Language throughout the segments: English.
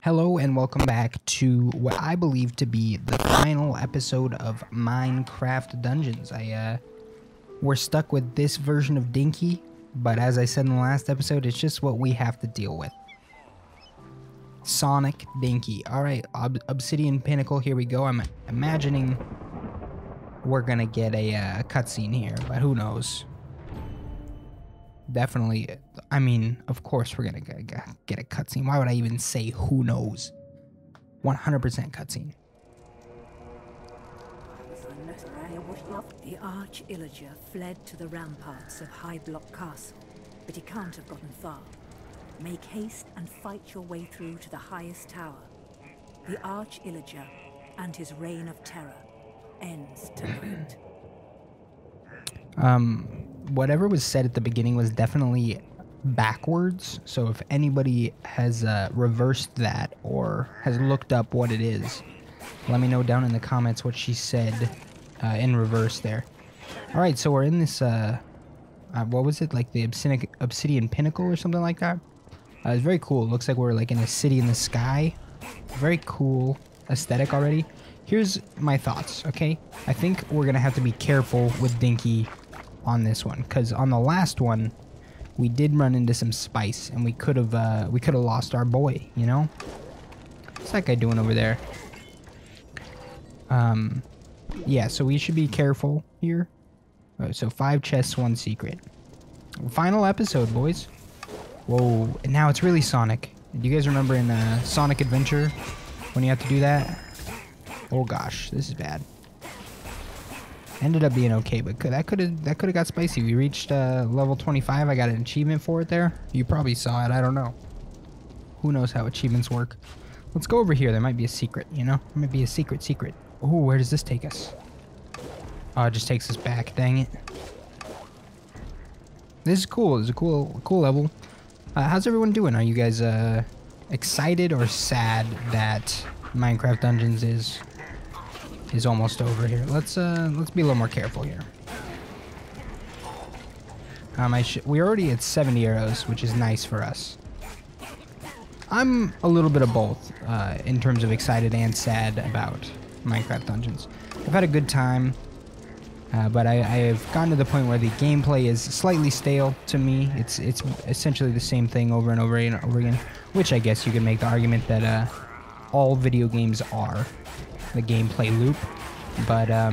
Hello and welcome back to what I believe to be the final episode of Minecraft Dungeons. We're stuck with this version of Dinky, but as I said in the last episode, it's just what we have to deal with. Sonic Dinky. Alright, Obsidian Pinnacle, here we go. I'm imagining we're gonna get a cutscene here, but who knows. Definitely, I mean, of course we're gonna get a cutscene. Why would I even say who knows? 100% cutscene. The Arch-Illager fled to the ramparts of High Block Castle, but he can't have gotten far. Make haste and fight your way through to the highest tower. The Arch-Illager and his reign of terror ends tonight. Whatever was said at the beginning was definitely backwards, so if anybody has reversed that or has looked up what it is, let me know down in the comments what she said in reverse there. Alright, so we're in this, what was it, like the Obsidian Pinnacle or something like that? It's very cool. It looks like we're like in a city in the sky. Very cool aesthetic already. Here's my thoughts, okay? I think we're gonna have to be careful with Dinky on this one, because on the last one we did run into some spice and we could have lost our boy, you know. What's that guy doing over there? Yeah, so we should be careful here. So 5 chests, 1 secret. Final episode, boys. Whoa, and now it's really Sonic. Do you guys remember in Sonic Adventure when you have to do that? Oh gosh, this is bad. Ended up being okay, but that could have got spicy. We reached level 25. I got an achievement for it there. You probably saw it. I don't know. Who knows how achievements work? Let's go over here. There might be a secret, you know? There might be a secret. Oh, where does this take us? Oh, it just takes us back. Dang it. This is cool. This is a cool level. How's everyone doing? Are you guys excited or sad that Minecraft Dungeons is almost over here? Let's be a little more careful here. We're already at 70 arrows, which is nice for us. I'm a little bit of both in terms of excited and sad about Minecraft Dungeons. I've had a good time, but I have gotten to the point where the gameplay is slightly stale to me. It's essentially the same thing over and over and over again, which I guess you can make the argument that all video games are the gameplay loop, but I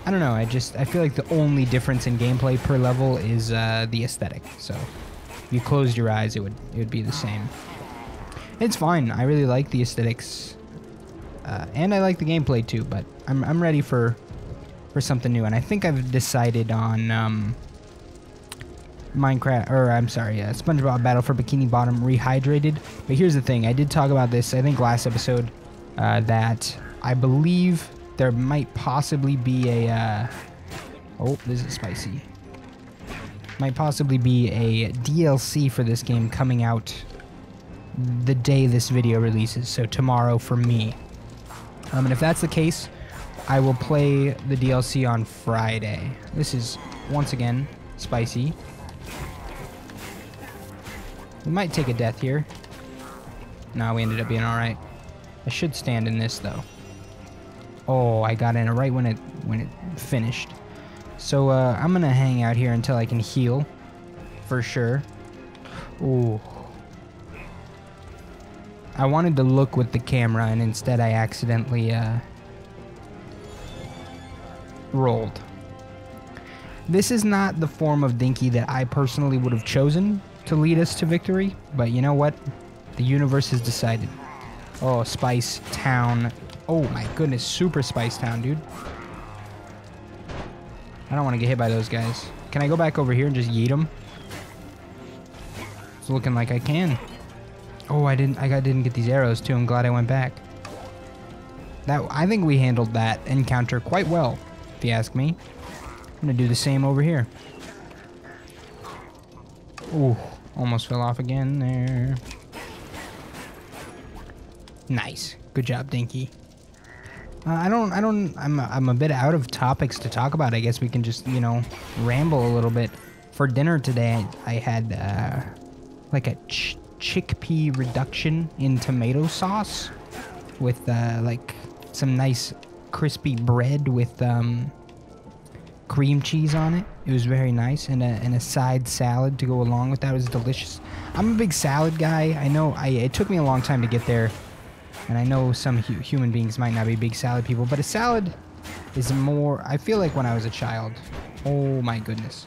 don't know. I feel like the only difference in gameplay per level is the aesthetic. So if you closed your eyes, it would be the same. It's fine. I really like the aesthetics, and I like the gameplay too. But I'm ready for something new, and I think I've decided on SpongeBob Battle for Bikini Bottom Rehydrated. But here's the thing. I did talk about this, I think, last episode, that I believe there might possibly be a oh, this is spicy. Might possibly be a DLC for this game coming out the day this video releases, so tomorrow for me. And if that's the case, I will play the DLC on Friday. This is once again spicy. We might take a death here. No, we ended up being alright. I should stand in this though. Oh, I got in it right when it finished. So I'm gonna hang out here until I can heal, for sure. Ooh. I wanted to look with the camera, and instead I accidentally rolled. This is not the form of Dinky that I personally would have chosen to lead us to victory, but you know what? The universe has decided. Oh, Spice Town. Oh my goodness, super Spice Town, dude. I don't want to get hit by those guys. Can I go back over here and just yeet them? It's looking like I can. Oh, I didn't get these arrows too. I'm glad I went back. I think we handled that encounter quite well, if you ask me. I'm gonna do the same over here. Ooh, almost fell off again there. Nice. Good job, Dinky. I'm a bit out of topics to talk about. I guess we can just, you know, ramble a little bit. For dinner today, I had like a chickpea reduction in tomato sauce with like some nice crispy bread with cream cheese on it. It was very nice, and a side salad to go along with that. It was delicious. I'm a big salad guy. I know it took me a long time to get there, and I know some human beings might not be big salad people, but a salad is more, I feel like when I was a child. Oh my goodness.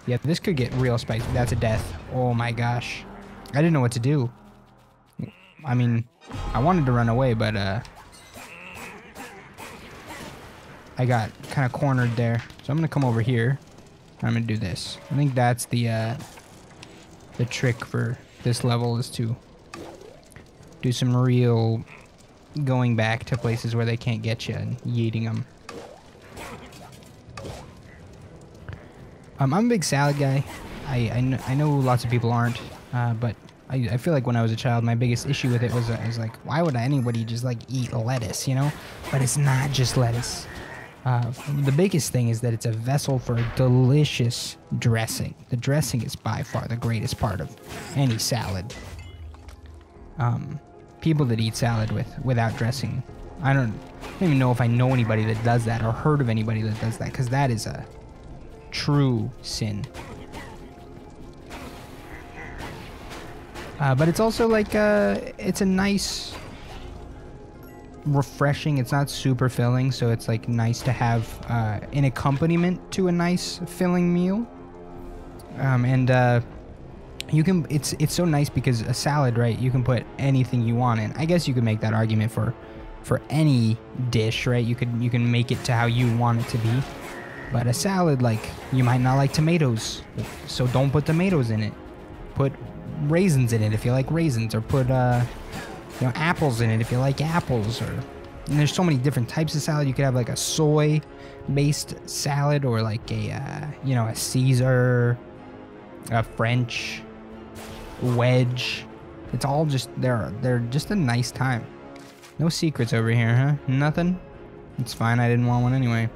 Yeah, this could get real spicy. That's a death. Oh my gosh. I didn't know what to do. I mean, I wanted to run away, but I got kind of cornered there. So I'm going to come over here. I'm going to do this. I think that's the trick for this level, is to do some real going back to places where they can't get you and yeeting them. I'm a big salad guy. I know lots of people aren't, but I feel like when I was a child, my biggest issue with it was like, why would anybody just like eat lettuce, you know? But it's not just lettuce. The biggest thing is that it's a vessel for delicious dressing. The dressing is by far the greatest part of any salad. People that eat salad without dressing, I don't even know if I know anybody that does that or heard of anybody that does that, because that is a true sin. But it's also like it's a nice, refreshing. It's not super filling, so it's like nice to have an accompaniment to a nice filling meal. You can. It's so nice because a salad, right? You can put anything you want in. I guess you could make that argument for any dish, right? You can make it to how you want it to be. But a salad, like, you might not like tomatoes, so don't put tomatoes in it. Put raisins in it if you like raisins, or put apples in it if you like apples. And there's so many different types of salad. You could have like a soy-based salad, or like a Caesar, a French, wedge. It's all just they're just a nice time. No secrets over here, huh? Nothing. It's fine. I didn't want one anyway.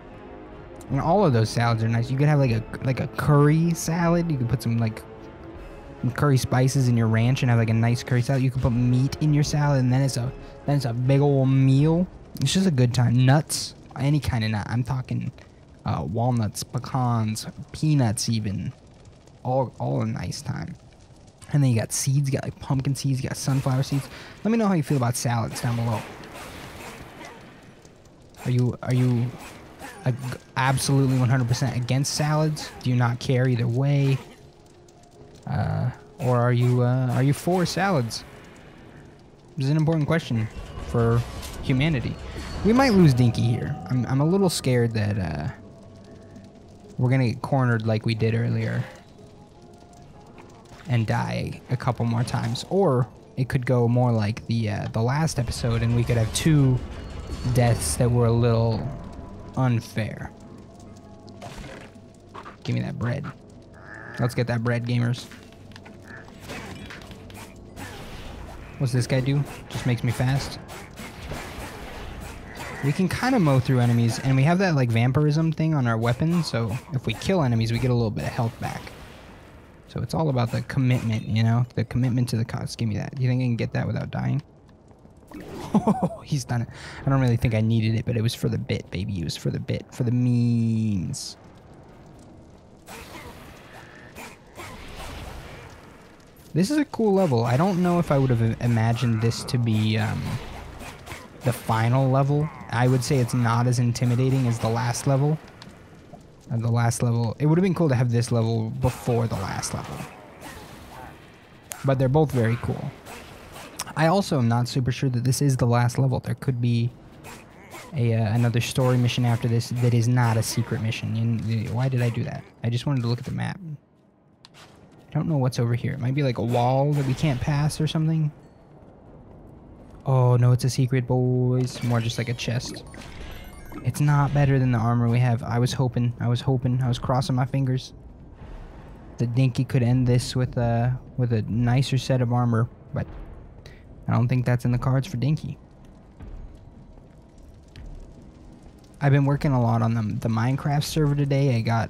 And all of those salads are nice. You could have like a curry salad. You could put some like curry spices in your ranch and have like a nice curry salad. You could put meat in your salad, and then it's a big old meal. It's just a good time. Nuts, any kind of nut. I'm talking walnuts, pecans, peanuts, even. All a nice time. And then you got seeds. You got like pumpkin seeds. You got sunflower seeds. Let me know how you feel about salads down below. Are you absolutely 100% against salads? Do you not care either way? Or are you for salads? This is an important question for humanity. We might lose Dinky here. I'm a little scared that we're gonna get cornered like we did earlier and die a couple more times, or it could go more like the last episode, and we could have 2 deaths that were a little unfair. Give me that bread. Let's get that bread, gamers. What's this guy do? Just makes me fast. We can kind of mow through enemies, and we have that like vampirism thing on our weapon, so if we kill enemies, we get a little bit of health back. So it's all about the commitment, you know? The commitment to the cause. Give me that. Do you think I can get that without dying? Oh, he's done it. I don't really think I needed it, but it was for the bit, baby. It was for the bit. For the memes. This is a cool level. I don't know if I would have imagined this to be the final level. I would say it's not as intimidating as the last level. The last level, it would have been cool to have this level before the last level. But they're both very cool. I also am not super sure that this is the last level. There could be another story mission after this that is not a secret mission. Why did I do that? I just wanted to look at the map. I don't know what's over here. It might be like a wall that we can't pass or something. Oh, no, it's a secret, boys. More just like a chest. It's not better than the armor we have. I was hoping. I was crossing my fingers that Dinky could end this with a nicer set of armor, but I don't think that's in the cards for Dinky. I've been working a lot on the Minecraft server today. I got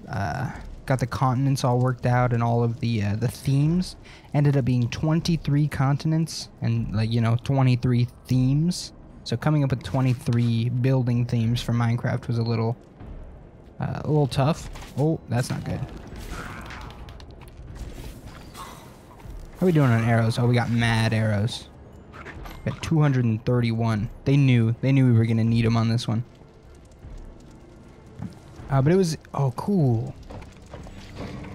got the continents all worked out and all of the themes. Ended up being 23 continents and, like, you know, 23 themes. So coming up with 23 building themes for Minecraft was a little tough. Oh, that's not good. How are we doing on arrows? Oh, we got mad arrows. We got 231. They knew we were gonna need them on this one. But it was, oh, cool.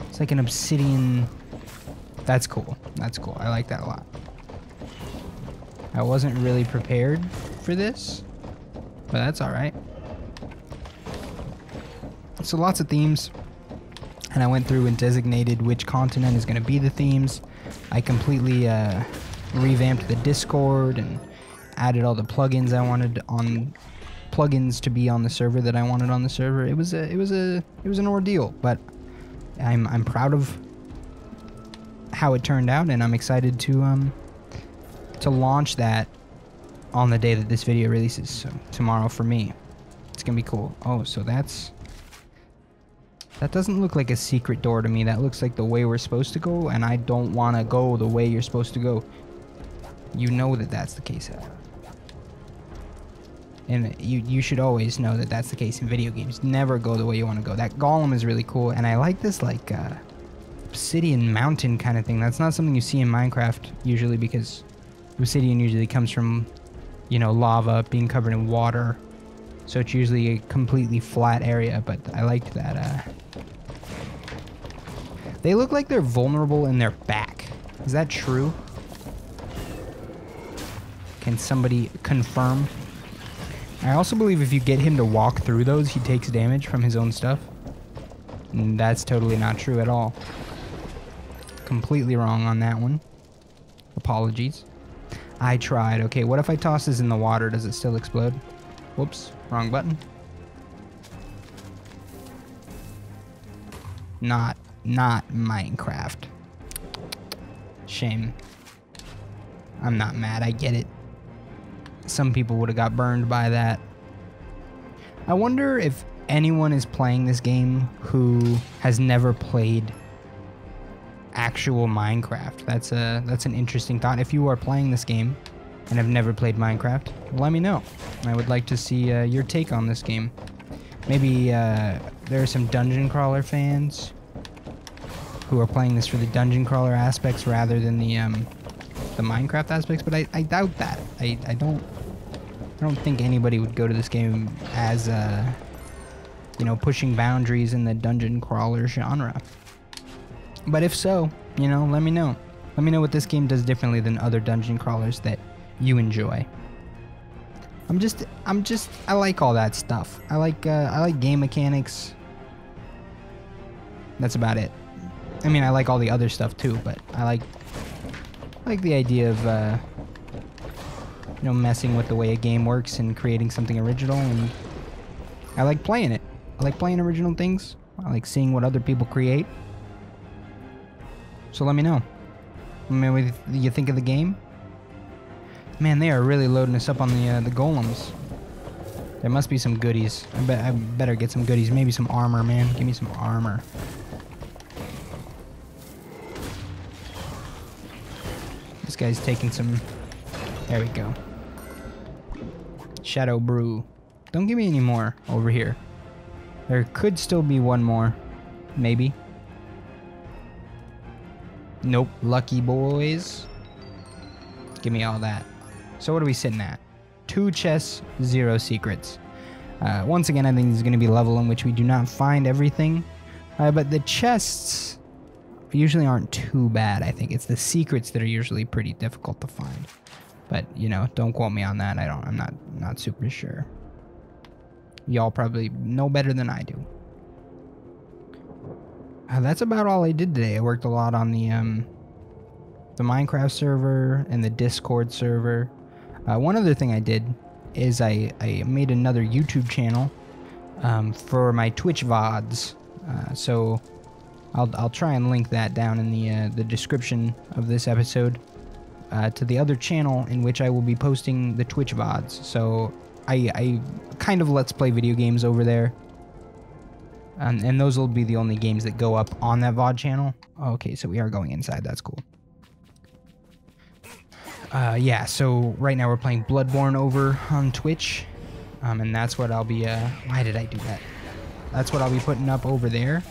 It's like an obsidian. That's cool. That's cool. I like that a lot. I wasn't really prepared for this, but that's all right. So lots of themes, and I went through and designated which continent is going to be the themes. I completely revamped the Discord and added all the plugins I wanted on plugins to be on the server that I wanted on the server. It was an ordeal, but I'm proud of how it turned out, and I'm excited to launch that on the day that this video releases. So tomorrow for me, it's gonna be cool. Oh, so that doesn't look like a secret door to me. That looks like the way we're supposed to go, and I don't want to go the way you're supposed to go. You know that that's the case. And you should always know that that's the case in video games. Never go the way you want to go. That golem is really cool, and I like this, like, obsidian mountain kind of thing. That's not something you see in Minecraft usually, because obsidian usually comes from, you know, lava being covered in water. So it's usually a completely flat area, but I liked that. They look like they're vulnerable in their back. Is that true? Can somebody confirm? I also believe if you get him to walk through those, he takes damage from his own stuff. And that's totally not true at all. Completely wrong on that one. Apologies. I tried. Okay, what if I toss this in the water? Does it still explode? Whoops, wrong button. Not Minecraft. Shame. I'm not mad, I get it. Some people would have got burned by that. I wonder if anyone is playing this game who has never played actual Minecraft. That's an interesting thought. If you are playing this game and have never played Minecraft, let me know. I would like to see your take on this game. Maybe there are some dungeon crawler fans who are playing this for the dungeon crawler aspects rather than the Minecraft aspects, but I doubt that. I don't think anybody would go to this game as you know, pushing boundaries in the dungeon crawler genre. But if so, you know, let me know. Let me know what this game does differently than other dungeon crawlers that you enjoy. I like all that stuff. I like game mechanics. That's about it. I mean, I like all the other stuff too, but I like the idea of you know, messing with the way a game works and creating something original, and I like playing it. I like playing original things. I like seeing what other people create. So let me know. Let me know what you think of the game. Man, they are really loading us up on the golems. There must be some goodies. I better get some goodies. Maybe some armor, man. Give me some armor. This guy's taking some... There we go. Shadow brew. Don't give me any more over here. There could still be one more. Maybe. Nope. Lucky boys. Give me all that. So what are we sitting at? 2 chests, 0 secrets. Once again, I think this is going to be a level in which we do not find everything. But the chests usually aren't too bad, I think. It's the secrets that are usually pretty difficult to find. But, you know, don't quote me on that. I'm not super sure. Y'all probably know better than I do. That's about all I did today. I worked a lot on the Minecraft server and the Discord server. One other thing I did is I made another YouTube channel for my Twitch VODs. So I'll try and link that down in the description of this episode to the other channel in which I will be posting the Twitch VODs. So I kind of let's play video games over there. And those will be the only games that go up on that VOD channel. Okay, so we are going inside. That's cool. Yeah, so right now we're playing Bloodborne over on Twitch. And that's what I'll be... why did I do that? That's what I'll be putting up over there.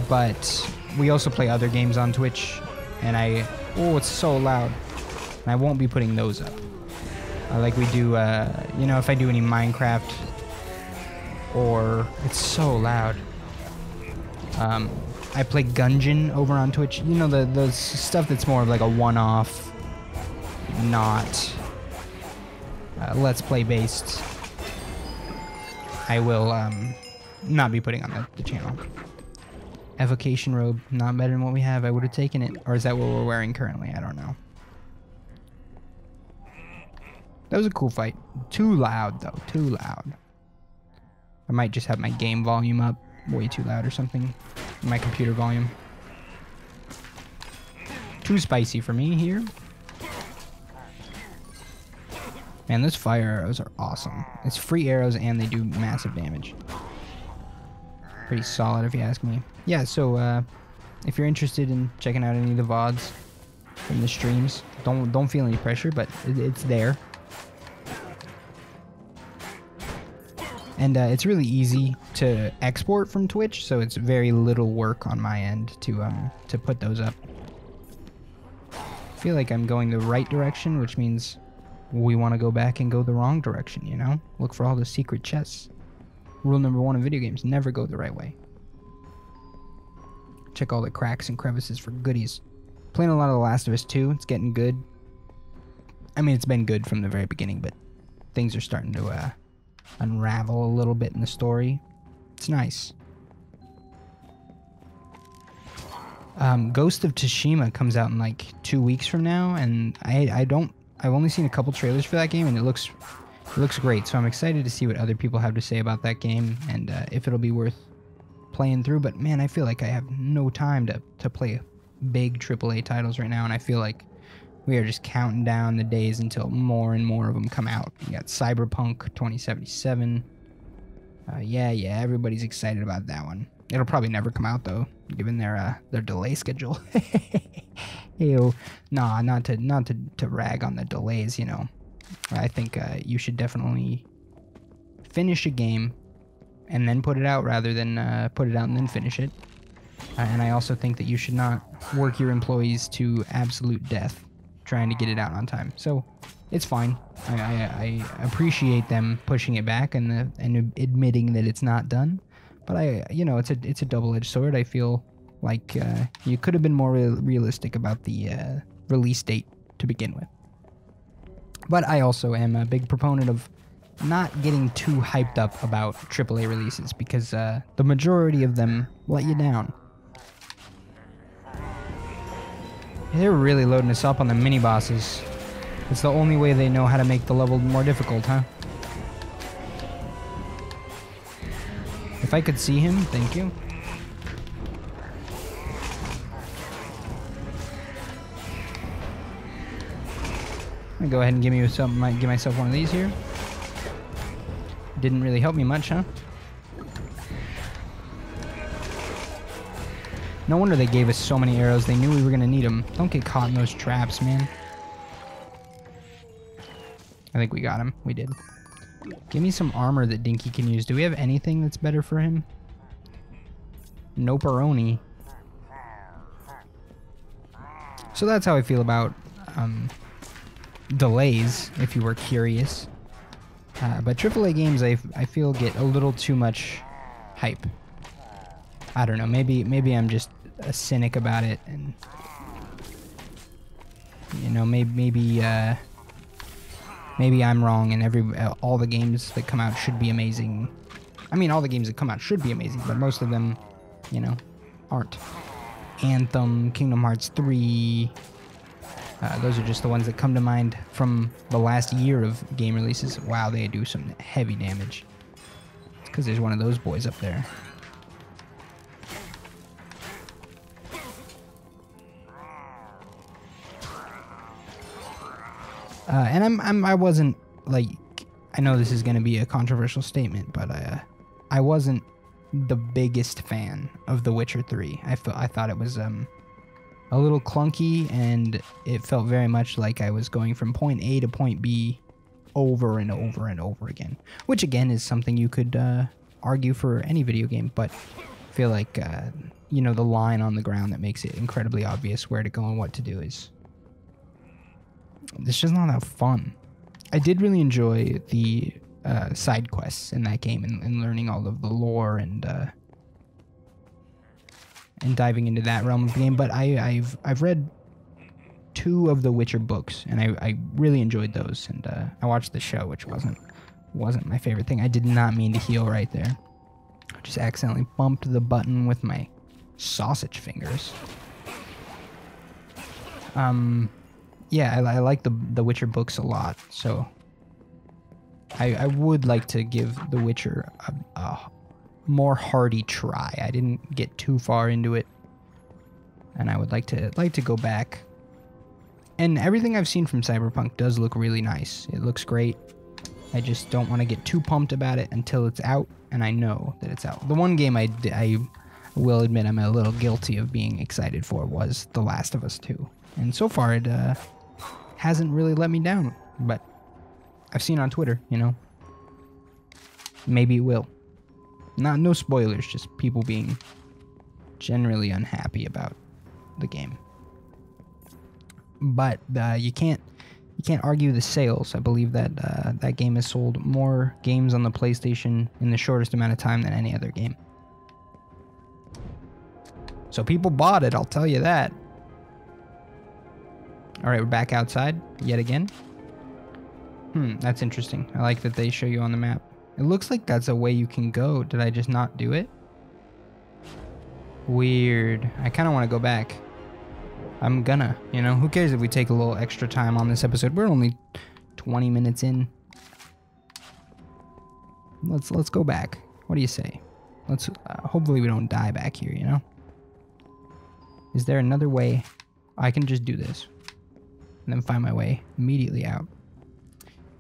But we also play other games on Twitch. And oh, it's so loud. And I won't be putting those up. Like we do, you know, if I do any Minecraft... Or it's so loud. I play Gungeon over on Twitch. You know, the stuff that's more of like a one-off, not Let's Play based. I will not be putting on the channel. Evocation robe, not better than what we have. I would have taken it. Or is that what we're wearing currently? I don't know. That was a cool fight. Too loud, though. Too loud. I might just have my game volume up way too loud or something. My computer volume. Too spicy for me here. Man, those fire arrows are awesome. It's free arrows and they do massive damage. Pretty solid if you ask me. Yeah, so if you're interested in checking out any of the VODs from the streams, don't feel any pressure, but it's there. And it's really easy to export from Twitch, so it's very little work on my end to put those up. I feel like I'm going the right direction, which means we want to go back and go the wrong direction, you know? Look for all the secret chests. Rule number 1 in video games, never go the right way. Check all the cracks and crevices for goodies. Playing a lot of The Last of Us 2, it's getting good. I mean, it's been good from the very beginning, but things are starting to unravel a little bit in the story. It's nice. Ghost of Tsushima comes out in like 2 weeks from now, and I've only seen a couple trailers for that game, and it looks great. So I'm excited to see what other people have to say about that game, and if it'll be worth playing through. But man, I feel like I have no time to play big AAA titles right now, and I feel like we are just counting down the days until more and more of them come out. You got Cyberpunk 2077. Yeah, everybody's excited about that one. It'll probably never come out though, given their delay schedule. Ew. Nah, not to rag on the delays, you know. I think you should definitely finish a game and then put it out rather than put it out and then finish it. And I also think that you should not work your employees to absolute death trying to get it out on time. So it's fine. I appreciate them pushing it back and admitting that it's not done. But you know, it's a double-edged sword. I feel like you could have been more realistic about the release date to begin with. But I also am a big proponent of not getting too hyped up about AAA releases, because the majority of them let you down. They're really loading us up on the mini-bosses. It's the only way they know how to make the level more difficult, huh? If I could see him, thank you. I'm gonna go ahead and give me some. Might give myself one of these here. Didn't really help me much, huh? No wonder they gave us so many arrows. They knew we were gonna need them. Don't get caught in those traps, man. I think we got him. We did. Give me some armor that Dinky can use. Do we have anything that's better for him? Noperoni. So that's how I feel about delays, if you were curious. But AAA games, I feel, get a little too much hype. I don't know. Maybe I'm just a cynic about it, and you know, maybe I'm wrong, and all the games that come out should be amazing. I mean, all the games that come out should be amazing, but most of them, you know, aren't. Anthem, Kingdom Hearts 3. Those are just the ones that come to mind from the last year of game releases. Wow, they do some heavy damage. It's because there's one of those boys up there. And I wasn't, like, I know this is going to be a controversial statement, but I wasn't the biggest fan of The Witcher 3. I thought it was a little clunky, and it felt very much like I was going from point A to point B over and over and over again, which again is something you could argue for any video game, but I feel like you know, the line on the ground that makes it incredibly obvious where to go and what to do is it's just not that fun. I did really enjoy the side quests in that game and learning all of the lore and diving into that realm of the game. But I've read 2 of the Witcher books, and I really enjoyed those. And I watched the show, which wasn't my favorite thing. I did not mean to heal right there. I just accidentally bumped the button with my sausage fingers. Yeah, I like the Witcher books a lot, so I would like to give The Witcher a more hearty try. I didn't get too far into it, and I would like to go back. And everything I've seen from Cyberpunk does look really nice. It looks great. I just don't want to get too pumped about it until it's out, and I know that it's out. The one game I will admit I'm a little guilty of being excited for was The Last of Us 2. And so far it hasn't really let me down, but I've seen on Twitter, you know, maybe it will. No spoilers, just people being generally unhappy about the game. But you can't argue the sales. I believe that that game has sold more games on the PlayStation in the shortest amount of time than any other game. So people bought it, I'll tell you that. Alright, we're back outside yet again. That's interesting. I like that they show you on the map. It looks like that's a way you can go. Did I just not do it? Weird. I kind of want to go back. I'm gonna, you know, who cares if we take a little extra time on this episode? We're only 20 minutes in. Let's go back. What do you say? Let's hopefully we don't die back here, you know? Is there another way? I can just do this and then find my way immediately out.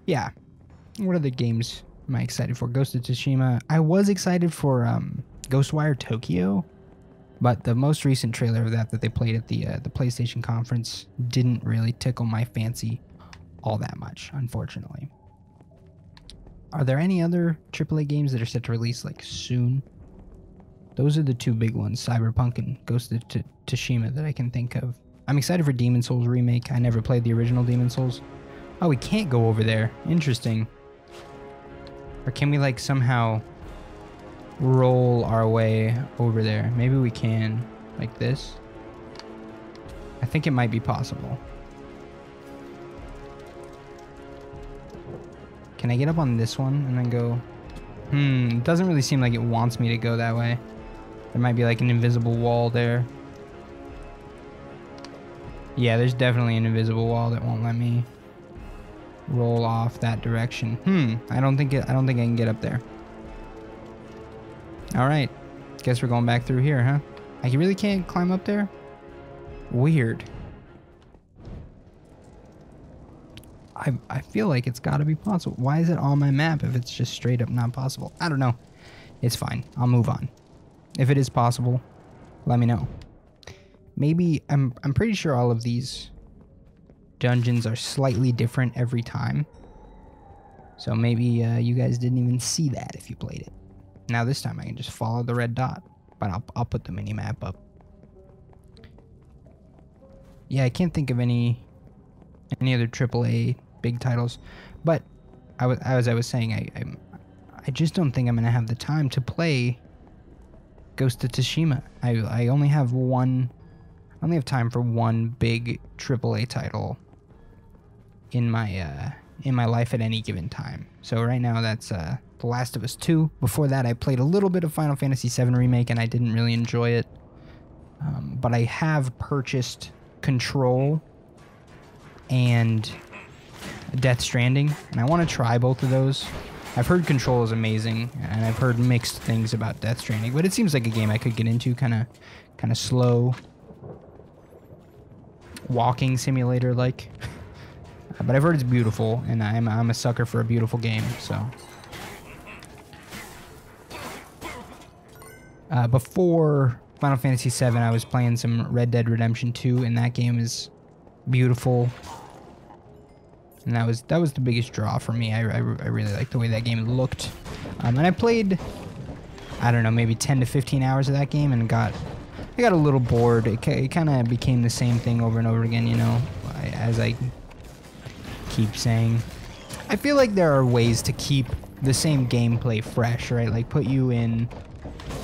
Yeah. What other games am I excited for? Ghost of Tsushima. I was excited for Ghostwire Tokyo, but the most recent trailer of that they played at the PlayStation conference didn't really tickle my fancy all that much, unfortunately. Are there any other AAA games that are set to release like soon? Those are the 2 big ones, Cyberpunk and Ghost of Tsushima, that I can think of. I'm excited for Demon Souls Remake. I never played the original Demon Souls. Oh, we can't go over there. Interesting. Or can we like somehow roll our way over there? Maybe we can, like this. I think it might be possible. Can I get up on this one and then go? It doesn't really seem like it wants me to go that way. There might be like an invisible wall there. Yeah, there's definitely an invisible wall that won't let me roll off that direction. I don't think I can get up there. All right, guess we're going back through here, huh? I really can't climb up there? Weird. I feel like it's got to be possible. Why is it on my map if it's just straight up not possible? I don't know. It's fine. I'll move on. If it is possible, let me know. Maybe I'm pretty sure all of these dungeons are slightly different every time. So maybe you guys didn't even see that if you played it. Now this time I can just follow the red dot, but I'll put the mini map up. Yeah, I can't think of any other AAA big titles, but as I was saying, I just don't think I'm gonna have the time to play Ghost of Tsushima. I only have time for one big AAA title in my life at any given time. So right now that's The Last of Us 2. Before that I played a little bit of Final Fantasy VII Remake and I didn't really enjoy it. But I have purchased Control and Death Stranding, and I want to try both of those. I've heard Control is amazing, and I've heard mixed things about Death Stranding, but it seems like a game I could get into, kind of slow, walking simulator like. But I've heard it's beautiful, and I'm a sucker for a beautiful game, so. Before Final Fantasy VII, I was playing some Red Dead Redemption 2, and that game is beautiful. And that was the biggest draw for me. I really liked the way that game looked. And I played, I don't know, maybe 10 to 15 hours of that game, and I got a little bored. It kind of became the same thing over and over again, you know, as I keep saying. I feel like there are ways to keep the same gameplay fresh, right? Like put you in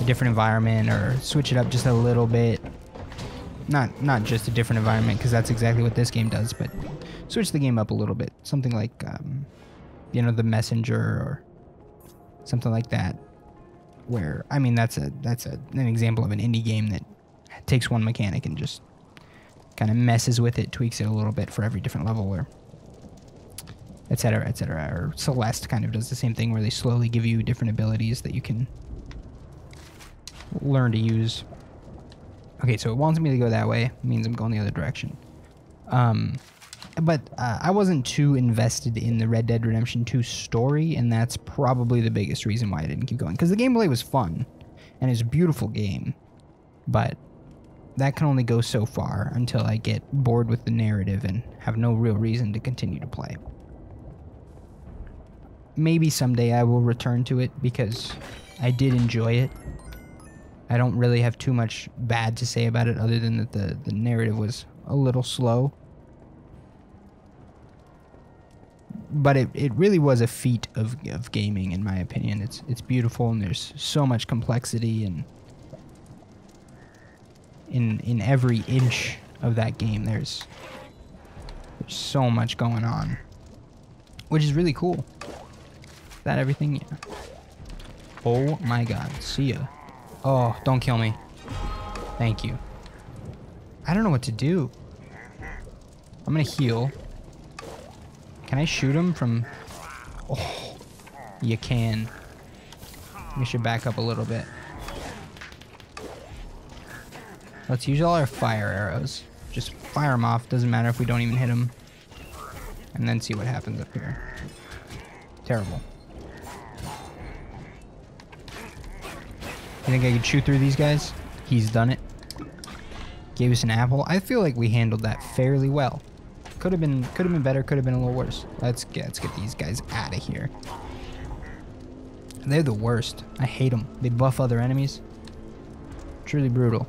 a different environment or switch it up just a little bit. Not just a different environment, because that's exactly what this game does, but switch the game up a little bit. Something like, you know, The Messenger or something like that. Where, I mean, that's an example of an indie game that takes one mechanic and just kind of messes with it, tweaks it a little bit for every different level, or et cetera, et cetera. Or Celeste kind of does the same thing, where they slowly give you different abilities that you can learn to use. Okay, so it wants me to go that way. It means I'm going the other direction. But I wasn't too invested in the Red Dead Redemption 2 story, and that's probably the biggest reason why I didn't keep going. Because the gameplay was fun, and it's a beautiful game, but that can only go so far until I get bored with the narrative and have no real reason to continue to play. Maybe someday I will return to it, because I did enjoy it. I don't really have too much bad to say about it, other than that the narrative was a little slow. But it really was a feat of gaming, in my opinion. It's beautiful, and there's so much complexity, and in every inch of that game there's so much going on, which is really cool. Is that everything? Yeah. Oh my god, see ya. Oh, don't kill me. Thank you. I don't know what to do. I'm gonna heal. Can I shoot him from... Oh, you can. We should back up a little bit. Let's use all our fire arrows. Just fire them off. Doesn't matter if we don't even hit them. And then see what happens up here. Terrible. You think I could shoot through these guys? He's done it. Gave us an apple. I feel like we handled that fairly well. Could have been better, could have been a little worse. Let's get these guys out of here. They're the worst. I hate them. They buff other enemies. Truly brutal.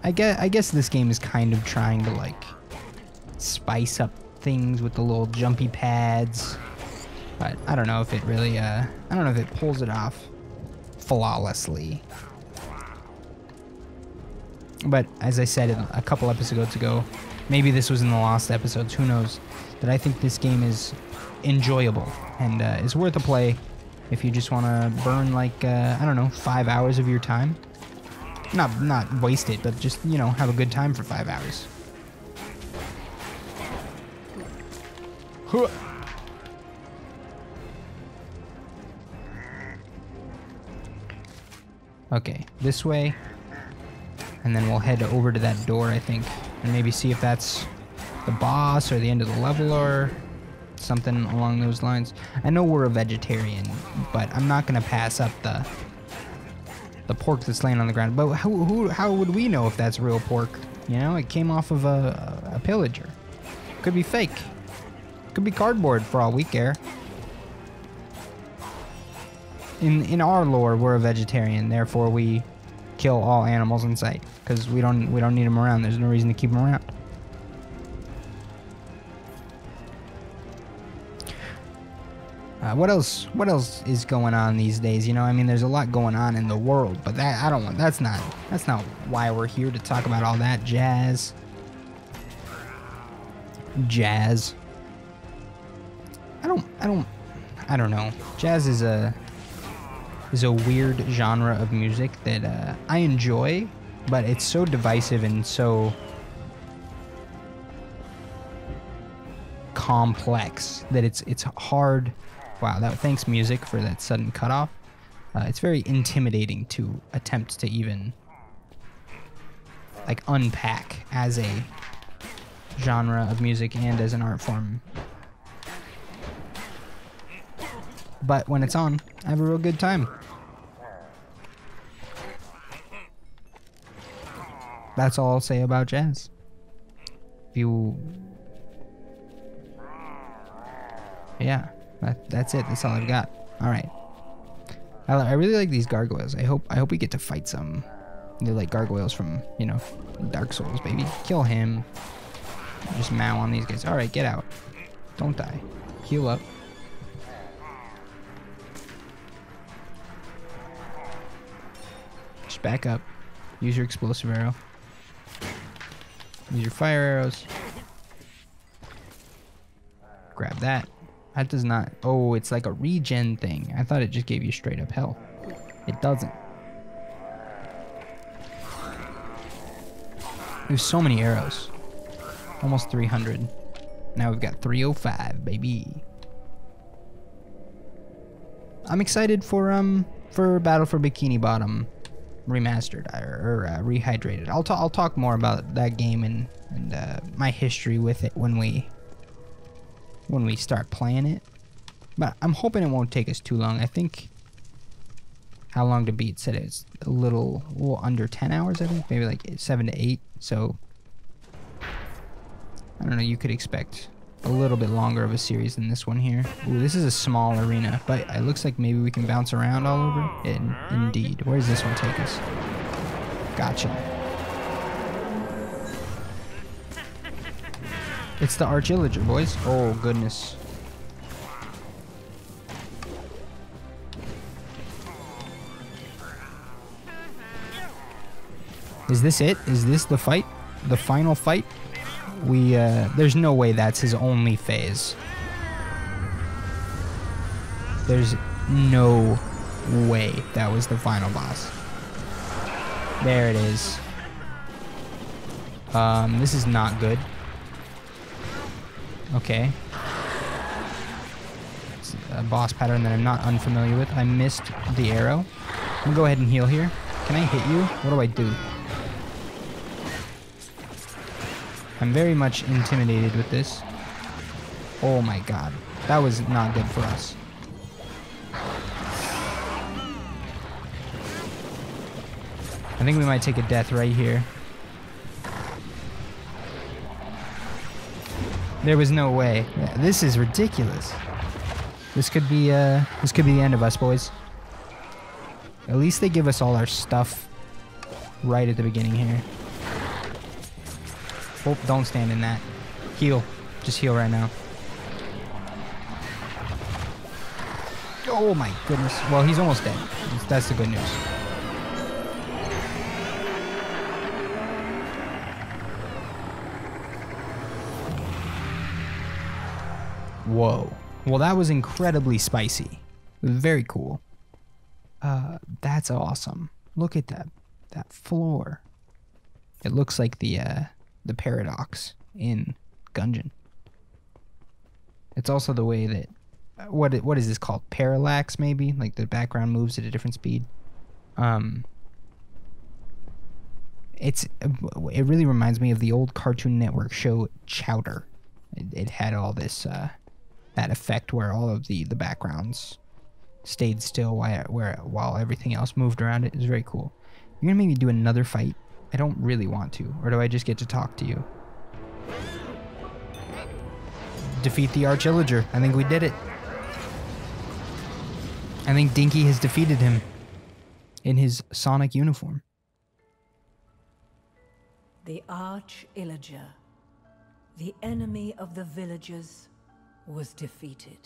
I guess this game is kind of trying to like spice up things with the little jumpy pads, but I don't know if it really I don't know if it pulls it off flawlessly. But as I said a couple episodes ago, maybe this was in the lost episodes, who knows, that I think this game is enjoyable and is worth a play if you just want to burn like, I don't know, 5 hours of your time. Not waste it, but just, you know, have a good time for 5 hours. Okay, this way. And then we'll head over to that door, I think, and maybe see if that's the boss or the end of the level or something along those lines. I know we're a vegetarian, but I'm not gonna pass up the pork that's laying on the ground. But how would we know if that's real pork? You know, it came off of a pillager. Could be fake. Could be cardboard for all we care. In our lore, we're a vegetarian, therefore we kill all animals in sight because we don't need them around. There's no reason to keep them around. What else is going on these days? You know, I mean, there's a lot going on in the world, but that's not why we're here to talk about all that jazz. I don't know. Jazz is a weird genre of music that I enjoy, but it's so divisive and so complex that it's hard. Wow, thanks music for that sudden cutoff. It's very intimidating to attempt to even like unpack as a genre of music and as an art form. But when it's on, I have a real good time. That's all I'll say about jazz. If you... Yeah, that's it. That's all I've got. Alright. I really like these gargoyles. I hope we get to fight some. They're like gargoyles from, you know, Dark Souls, baby. Kill him. Just mow on these guys. Alright, get out. Don't die. Heal up. Just back up. Use your explosive arrow. Use your fire arrows. Grab that. That does not... Oh, it's like a regen thing. I thought it just gave you straight up health. It doesn't. There's so many arrows. Almost 300. Now we've got 305, baby. I'm excited for Battle for Bikini Bottom remastered or rehydrated. I'll talk more about that game and my history with it when we start playing it. But I'm hoping it won't take us too long. I think how long to beat said it's a little under 10 hours, I think. Maybe like 7 to 8. So I don't know, you could expect a little bit longer of a series than this one here. Ooh, this is a small arena, but it looks like maybe we can bounce around all over. Indeed. Where does this one take us? Gotcha. It's the Arch-Illager, boys. Oh, goodness. Is this it? Is this the fight? The final fight? There's no way that's his only phase. There's no way that was the final boss. There it is. This is not good. Okay. It's a boss pattern that I'm not unfamiliar with. I missed the arrow. I'm gonna go ahead and heal here. Can I hit you? What do I do? I'm very much intimidated with this. Oh my god. That was not good for us. I think we might take a death right here. There was no way. Yeah, this is ridiculous. This could be the end of us, boys. At least they give us all our stuff right at the beginning here. Oh, don't stand in that. Heal. Just heal right now. Oh my goodness. Well, he's almost dead. That's the good news. Whoa. Well, that was incredibly spicy. Very cool. That's awesome. Look at that floor. It looks like the paradox in Gungeon. It's also the way that what is this called? Parallax, maybe? Like the background moves at a different speed. It really reminds me of the old Cartoon Network show Chowder. It had all this that effect where all of the backgrounds stayed still while everything else moved around it. It was very cool. You're gonna make me do another fight? I don't really want to. Or do I just get to talk to you? Defeat the Arch-Illager. I think we did it. I think Dinky has defeated him in his Sonic uniform. The Arch-Illager, the enemy of the villagers, was defeated.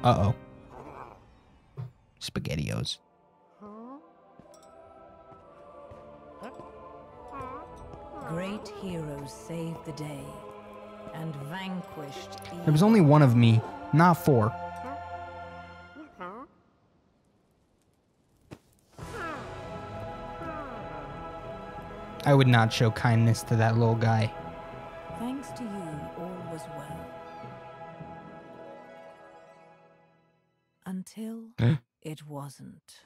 Uh-oh. SpaghettiOs. Great heroes saved the day and vanquished evil. There was only one of me, not 4. I would not show kindness to that little guy. Thanks to you, all was well. Until it wasn't.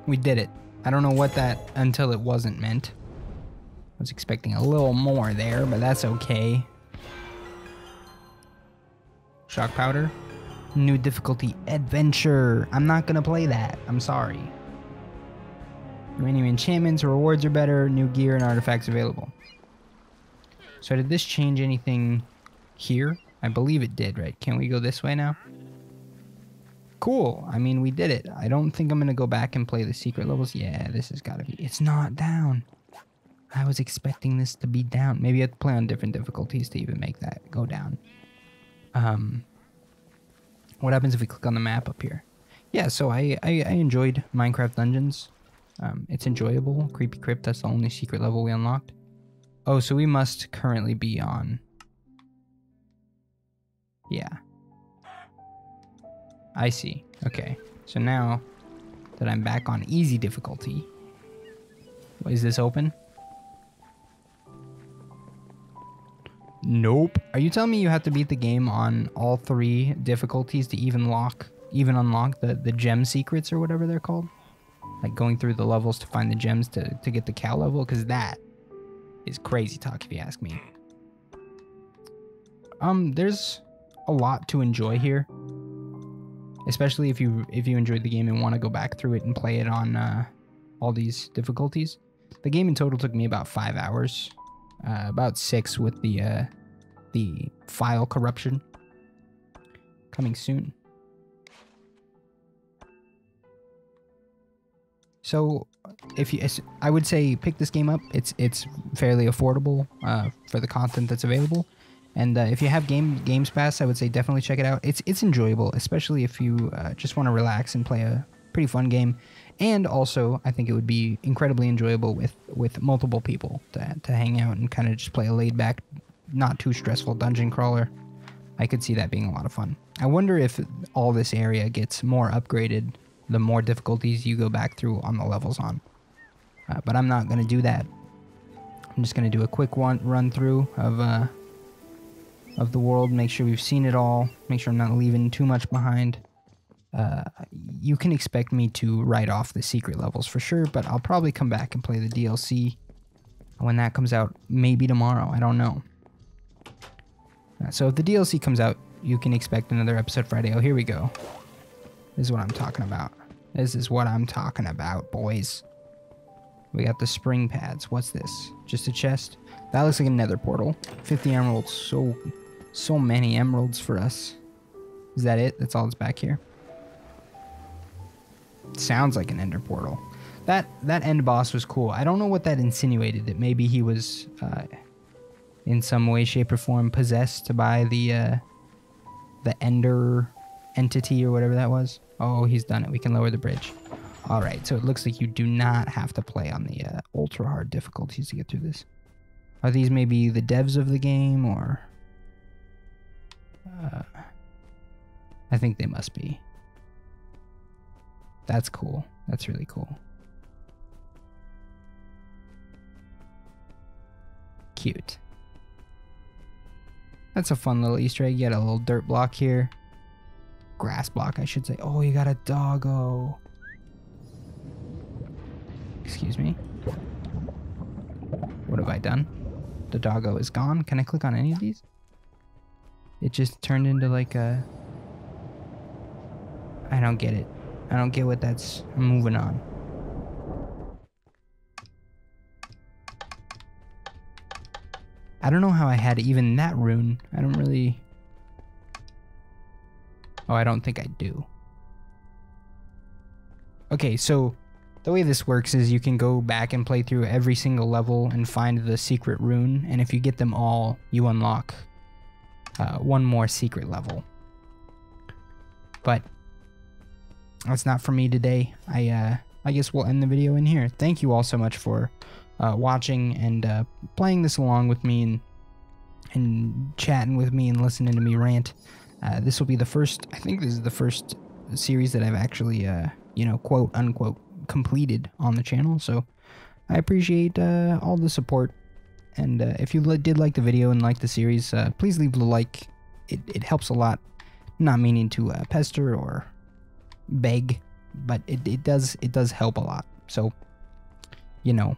We did it. I don't know what that until it wasn't meant. I was expecting a little more there, but that's okay. Shock powder. New difficulty, adventure. I'm not gonna play that. I'm sorry. New enchantments, rewards are better, new gear and artifacts available. So did this change anything here? I believe it did, right? Can we go this way now? Cool. I mean, we did it. I don't think I'm gonna go back and play the secret levels. Yeah, this has gotta be. It's not down. I was expecting this to be down. Maybe I have to play on different difficulties to even make that go down. What happens if we click on the map up here? Yeah, so I enjoyed Minecraft Dungeons. It's enjoyable. Creepy Crypt, that's the only secret level we unlocked. Oh, so we must currently be on... Yeah. I see. Okay. So now that I'm back on easy difficulty... Is this open? Nope. Are you telling me you have to beat the game on all 3 difficulties to even unlock the gem secrets or whatever they're called? Like going through the levels to find the gems to get the cow level? Because that is crazy talk if you ask me. There's a lot to enjoy here. Especially if you enjoyed the game and want to go back through it and play it on all these difficulties. The game in total took me about 5 hours. About 6 with the file corruption. Coming soon. So, I would say pick this game up. It's fairly affordable for the content that's available. And if you have Games Pass, I would say definitely check it out. It's enjoyable, especially if you just want to relax and play a pretty fun game. And also, I think it would be incredibly enjoyable with multiple people to hang out and kind of just play a laid-back, not too stressful dungeon crawler. I could see that being a lot of fun. I wonder if all this area gets more upgraded the more difficulties you go back through on the levels on. But I'm not going to do that. I'm just going to do a quick run through of the world, make sure we've seen it all, make sure I'm not leaving too much behind. You can expect me to write off the secret levels for sure, but I'll probably come back and play the DLC when that comes out, maybe tomorrow, I don't know. So if the DLC comes out, you can expect another episode Friday. Oh, here we go. This is what I'm talking about. This is what I'm talking about, boys. We got the spring pads. What's this? Just a chest? That looks like a nether portal. 50 emeralds. So many emeralds for us. Is that it? That's all that's back here? Sounds like an ender portal. That end boss was cool. I don't know what that insinuated. That maybe he was in some way, shape, or form possessed by the ender entity or whatever that was. Oh, he's done it. We can lower the bridge. All right. So it looks like you do not have to play on the ultra hard difficulties to get through this. Are these maybe the devs of the game or? I think they must be. That's cool. That's really cool. Cute. That's a fun little Easter egg. You got a little dirt block here. Grass block, I should say. Oh, you got a doggo. Excuse me. What have I done? The doggo is gone. Can I click on any of these? It just turned into like a... I don't get it. I don't get what that's... I'm moving on. I don't know how I had even that rune. I don't really... Oh, I don't think I do. Okay, so the way this works is you can go back and play through every single level and find the secret rune, and if you get them all, you unlock one more secret level. But that's not for me today. I guess we'll end the video in here. Thank you all so much for watching and playing this along with me and chatting with me and listening to me rant. This will be the first, I think this is the first series that I've actually, you know, quote unquote, completed on the channel. So I appreciate all the support. And if you did like the video and like the series, please leave a like. It helps a lot. Not meaning to pester or beg, but it does help a lot. So, you know,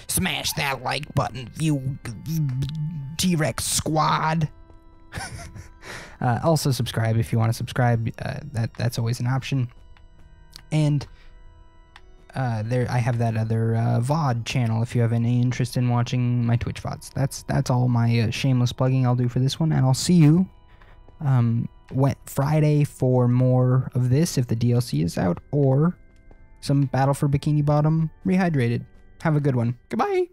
smash that like button, you TWreckx squad. Also subscribe if you want to subscribe. That's always an option. And I have that other VOD channel if you have any interest in watching my Twitch VODs. That's all my shameless plugging I'll do for this one, and I'll see you Friday for more of this if the DLC is out, or some Battle for Bikini Bottom Rehydrated. Have a good one. Goodbye!